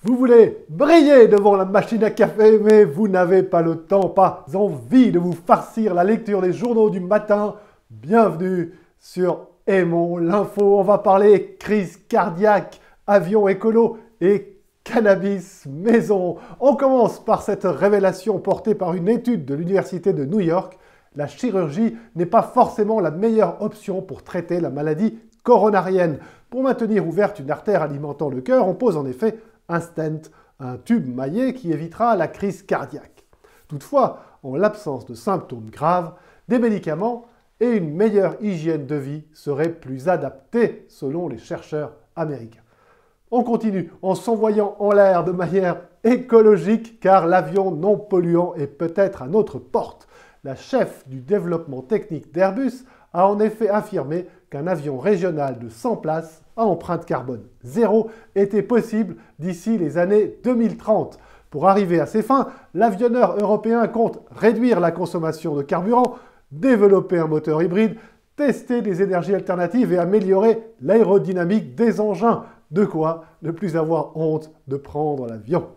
Vous voulez briller devant la machine à café, mais vous n'avez pas le temps, pas envie de vous farcir la lecture des journaux du matin. Bienvenue sur Aimons l'info. On va parler crise cardiaque, avion écolo et cannabis maison. On commence par cette révélation portée par une étude de l'Université de New York. La chirurgie n'est pas forcément la meilleure option pour traiter la maladie coronarienne. Pour maintenir ouverte une artère alimentant le cœur, on pose en effet un stent, un tube maillé qui évitera la crise cardiaque. Toutefois, en l'absence de symptômes graves, des médicaments et une meilleure hygiène de vie seraient plus adaptés selon les chercheurs américains. On continue en s'envoyant en l'air de manière écologique car l'avion non polluant est peut-être à notre porte. La chef du développement technique d'Airbus a en effet affirmé qu'un avion régional de 100 places à empreinte carbone zéro était possible d'ici les années 2030. Pour arriver à ces fins, l'avionneur européen compte réduire la consommation de carburant, développer un moteur hybride, tester des énergies alternatives et améliorer l'aérodynamique des engins. De quoi ne plus avoir honte de prendre l'avion.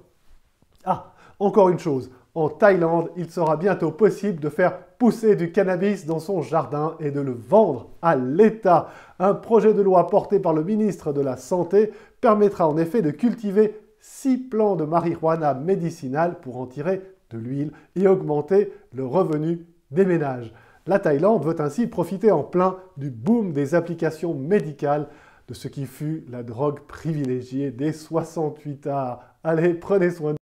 Ah, encore une chose, en Thaïlande, il sera bientôt possible de faire pousser du cannabis dans son jardin et de le vendre à l'État. Un projet de loi porté par le ministre de la Santé permettra en effet de cultiver 6 plants de marijuana médicinale pour en tirer de l'huile et augmenter le revenu des ménages. La Thaïlande veut ainsi profiter en plein du boom des applications médicales de ce qui fut la drogue privilégiée des 68 arts. Allez, prenez soin de vous.